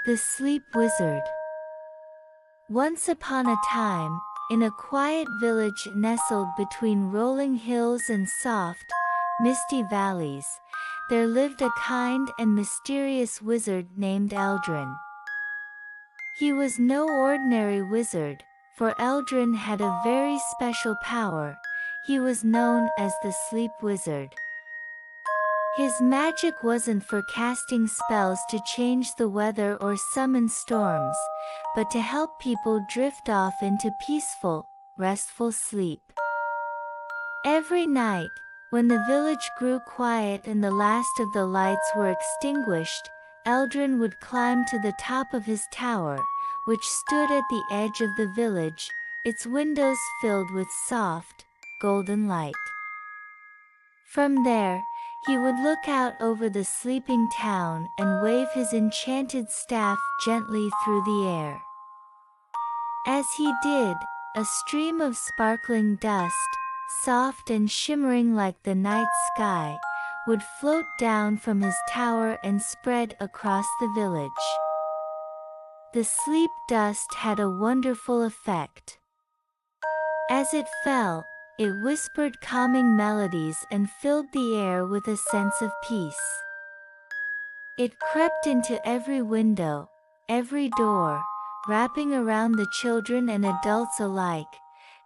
The Sleep Wizard. Once upon a time, in a quiet village nestled between rolling hills and soft, misty valleys, there lived a kind and mysterious wizard named Eldrin. He was no ordinary wizard, for Eldrin had a very special power. He was known as the Sleep Wizard. His magic wasn't for casting spells to change the weather or summon storms, but to help people drift off into peaceful, restful sleep. Every night, when the village grew quiet and the last of the lights were extinguished, Eldrin would climb to the top of his tower, which stood at the edge of the village, its windows filled with soft, golden light. From there, he would look out over the sleeping town and wave his enchanted staff gently through the air. As he did, a stream of sparkling dust, soft and shimmering like the night sky, would float down from his tower and spread across the village. The sleep dust had a wonderful effect. As it fell, it whispered calming melodies and filled the air with a sense of peace. It crept into every window, every door, wrapping around the children and adults alike,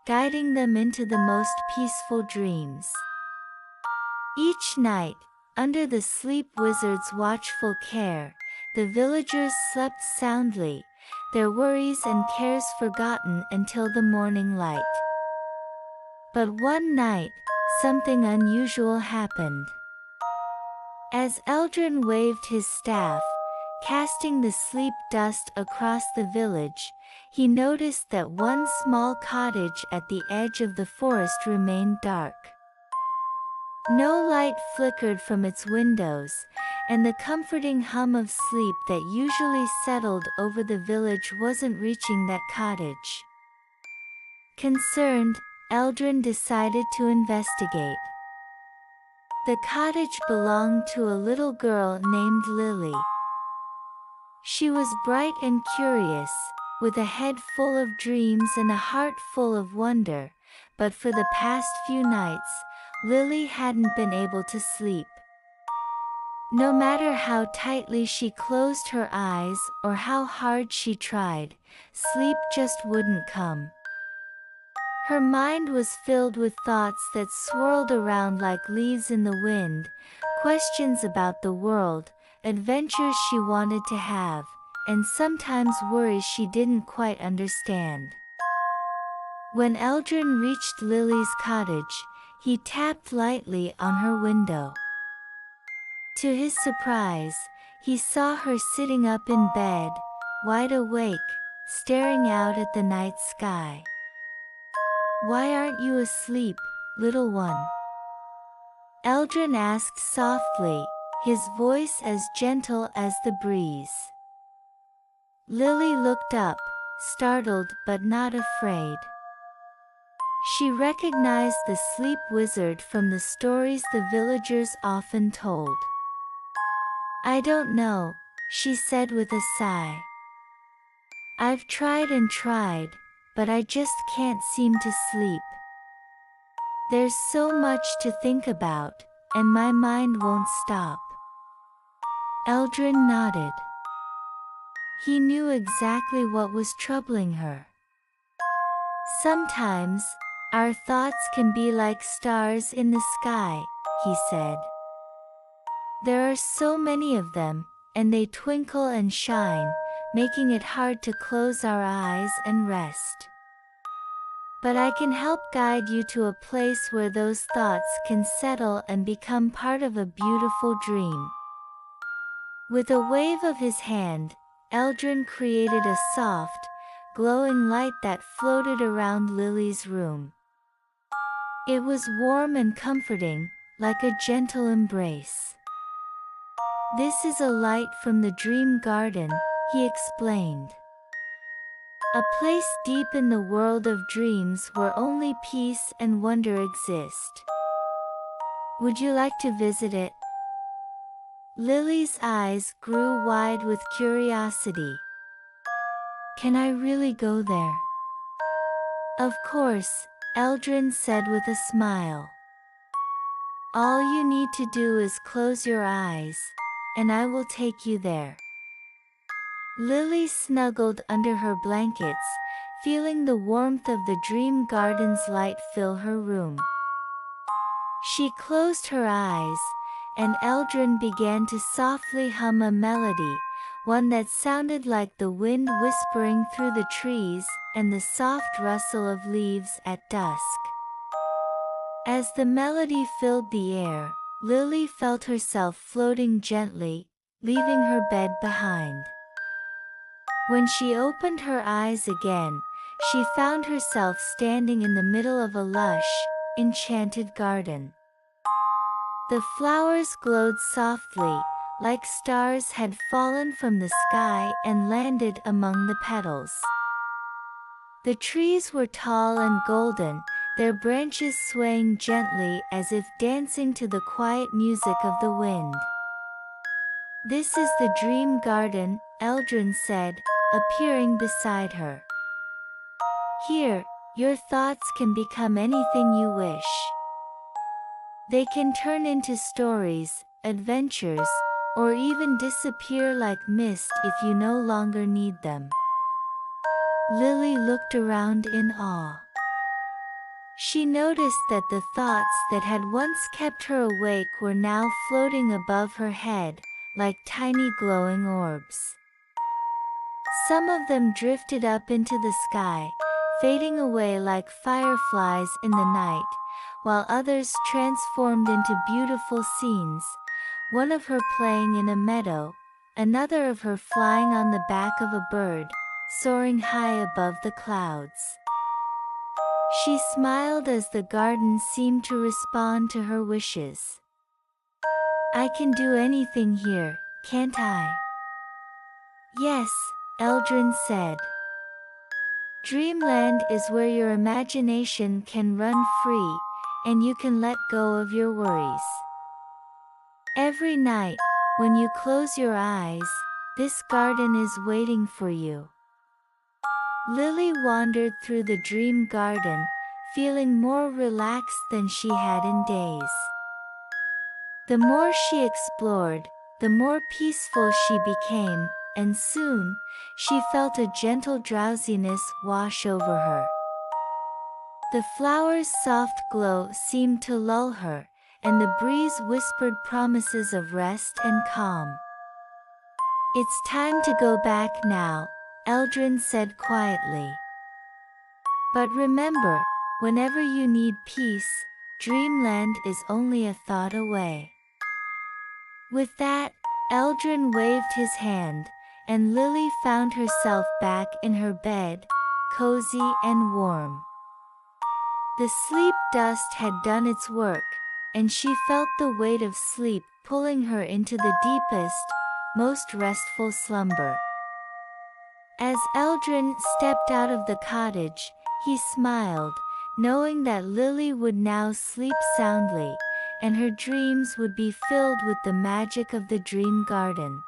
guiding them into the most peaceful dreams. Each night, under the Sleep Wizard's watchful care, the villagers slept soundly, their worries and cares forgotten until the morning light. But one night, something unusual happened. As Eldrin waved his staff, casting the sleep dust across the village, he noticed that one small cottage at the edge of the forest remained dark. No light flickered from its windows, and the comforting hum of sleep that usually settled over the village wasn't reaching that cottage. Concerned, Eldrin decided to investigate. The cottage belonged to a little girl named Lily. She was bright and curious, with a head full of dreams and a heart full of wonder, but for the past few nights, Lily hadn't been able to sleep. No matter how tightly she closed her eyes or how hard she tried, sleep just wouldn't come. Her mind was filled with thoughts that swirled around like leaves in the wind, questions about the world, adventures she wanted to have, and sometimes worries she didn't quite understand. When Eldrin reached Lily's cottage, he tapped lightly on her window. To his surprise, he saw her sitting up in bed, wide awake, staring out at the night sky. "Why aren't you asleep, little one?" Eldrin asked softly, his voice as gentle as the breeze. Lily looked up, startled but not afraid. She recognized the sleep wizard from the stories the villagers often told. "I don't know," she said with a sigh. "I've tried and tried, but I just can't seem to sleep. There's so much to think about, and my mind won't stop." Eldrin nodded. He knew exactly what was troubling her. "Sometimes, our thoughts can be like stars in the sky," he said. "There are so many of them, and they twinkle and shine, making it hard to close our eyes and rest. But I can help guide you to a place where those thoughts can settle and become part of a beautiful dream." With a wave of his hand, Eldrin created a soft, glowing light that floated around Lily's room. It was warm and comforting, like a gentle embrace. "This is a light from the dream garden," he explained. "A place deep in the world of dreams where only peace and wonder exist. Would you like to visit it?" Lily's eyes grew wide with curiosity. Can I really go there? Of course, Eldrin said with a smile. All you need to do is close your eyes, and I will take you there. Lily snuggled under her blankets, feeling the warmth of the dream garden's light fill her room. She closed her eyes, and Eldrin began to softly hum a melody, one that sounded like the wind whispering through the trees and the soft rustle of leaves at dusk. As the melody filled the air, Lily felt herself floating gently, leaving her bed behind. When she opened her eyes again, she found herself standing in the middle of a lush, enchanted garden. The flowers glowed softly, like stars had fallen from the sky and landed among the petals. The trees were tall and golden, their branches swaying gently as if dancing to the quiet music of the wind. This is the dream garden, Eldrin said, appearing beside her. Here, your thoughts can become anything you wish. They can turn into stories, adventures, or even disappear like mist if you no longer need them. Lily looked around in awe. She noticed that the thoughts that had once kept her awake were now floating above her head, like tiny glowing orbs. Some of them drifted up into the sky, fading away like fireflies in the night, while others transformed into beautiful scenes, one of her playing in a meadow, another of her flying on the back of a bird, soaring high above the clouds. She smiled as the garden seemed to respond to her wishes. I can do anything here, can't I? Yes, Eldrin said. Dreamland is where your imagination can run free, and you can let go of your worries. Every night, when you close your eyes, this garden is waiting for you. Lily wandered through the dream garden, feeling more relaxed than she had in days. The more she explored, the more peaceful she became, and soon, she felt a gentle drowsiness wash over her. The flowers' soft glow seemed to lull her, and the breeze whispered promises of rest and calm. It's time to go back now, Eldrin said quietly. But remember, whenever you need peace, Dreamland is only a thought away. With that, Eldrin waved his hand, and Lily found herself back in her bed, cozy and warm. The sleep dust had done its work, and she felt the weight of sleep pulling her into the deepest, most restful slumber. As Eldrin stepped out of the cottage, he smiled, knowing that Lily would now sleep soundly, and her dreams would be filled with the magic of the dream garden.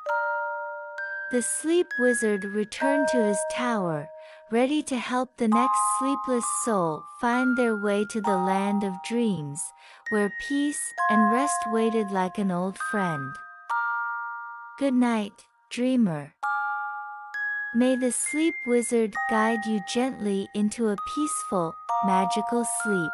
The sleep wizard returned to his tower, ready to help the next sleepless soul find their way to the land of dreams, where peace and rest waited like an old friend. Good night, dreamer. May the sleep wizard guide you gently into a peaceful, magical sleep.